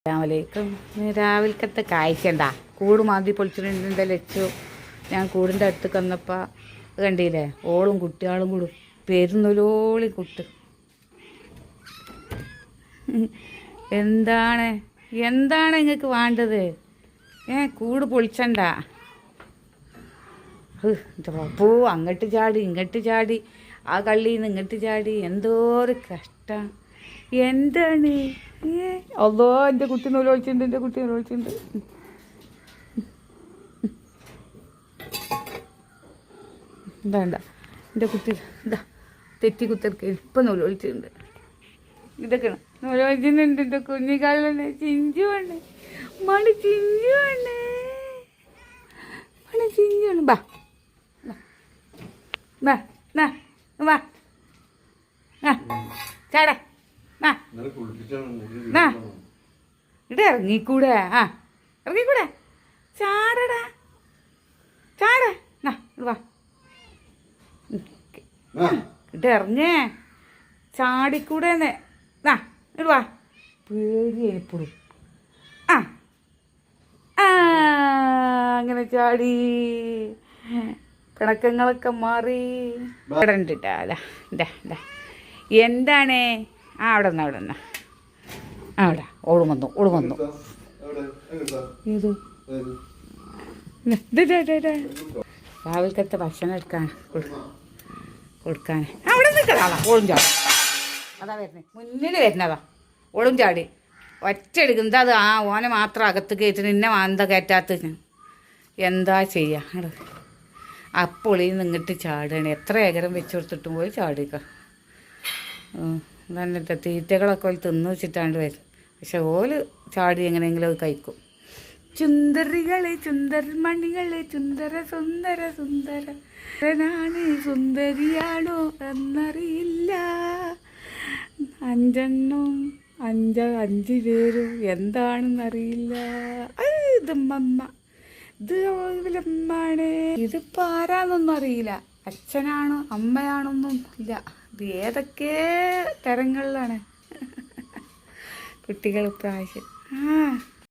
അസ്സലാമലൈക്കും. രാവിലത്തെ കായ്ക്കണ്ട കൂട് മാന്തി പൊളിച്ചിട്ടുണ്ടെൻ്റെ ലച്ചു. ഞാൻ കൂടിൻ്റെ അടുത്ത് വന്നപ്പോൾ കണ്ടില്ലേ, ഓളും കുട്ടികളും കൂടും പെരുന്നൊലോളി കുട്ട്. എന്താണ് എന്താണ് നിങ്ങൾക്ക് വേണ്ടത്? കൂട് പൊളിച്ചണ്ട. പോ അങ്ങോട്ട് ചാടി ഇങ്ങോട്ട് ചാടി, ആ കള്ളിയിൽ നിന്ന് ഇങ്ങോട്ട് ചാടി, എന്തോ ഒരു കഷ്ടം. എന്താണ്? അതോ എൻ്റെ കുട്ടി നൂലൊളിച്ചിട്ടുണ്ട്, എൻ്റെ കുട്ടി നൂലൊളിച്ചിട്ടുണ്ട്. വേണ്ട, എൻ്റെ കുട്ടി ഇതാ തെറ്റി കുത്തിർക്ക് ഇപ്പം നൂലൊളിച്ചിട്ടുണ്ട്. ഇതൊക്കെയാണ് നൂലൊളിച്ചിട്ടുണ്ട്. എൻ്റെ കുഞ്ഞിക്കാലിലാണ് ചിഞ്ചുവാണ്, മണി ചിഞ്ചുവാണ്, മണി ചിഞ്ചുവാണ്. ബാ വാ വാ വാ ചാടാ ഇവിടെ ഇറങ്ങിക്കൂടെ? ഇറങ്ങിക്കൂടെ? ചാടടാ ചാട. വാ ഇട്ട് ഇറങ്ങേ, ചാടിക്കൂടെന്ന്. വാ പേടി എപ്പോഴും. അങ്ങനെ ചാടി പിണക്കങ്ങളൊക്കെ മാറി. ഇവിടെ ഉണ്ടിട്ടാ. എന്താണ്? അവിടെ നിന്ന് അവിടെ ഓടും വന്നു രാവിലത്തെ ഭക്ഷണം എടുക്കാൻ കൊടുക്കാൻ അവിടെ നിൽക്കലാ. ഓടും ചാടി അതാ വരുന്നത്, മുന്നിൽ വരുന്നതാ. ഓടും ചാടി ഒറ്റ എടുക്കുന്നത്. അത് ഓനെ മാത്രം അകത്ത് കയറ്റിന് ഇന്നെ എന്താ കയറ്റാത്ത എന്താ ചെയ്യുക? അപ്പോൾ ഈ നിങ്ങിട്ട് ചാടുകയാണ്. എത്ര ഏകരം വെച്ച് കൊടുത്തിട്ടും പോയി ചാടിക്ക. എന്നിട്ട് തീറ്റകളൊക്കെ ഓല് തിന്നു വെച്ചിട്ടാണ്ട് വരും. പക്ഷെ ഓല് ചാടി എങ്ങനെയെങ്കിലും അത് കഴിക്കും. ചുന്ദരികളെ ചുന്ദരമണികളെ ചുന്ദര സുന്ദര സുന്ദരനാണ് സുന്ദരിയാണോ എന്നറിയില്ല. അഞ്ച് പേരും എന്താണെന്നറിയില്ല. ഇത് മമ്മ, ഇത് ഇവലമ്മാണ്. ഇതിപ്പോൾ ആരാന്നൊന്നും അറിയില്ല. അച്ഛനാണോ അമ്മയാണൊന്നും ഇല്ല. ഇത് ഏതൊക്കെ തരങ്ങളിലാണ് കുട്ടികൾ പ്രാവശ്യം.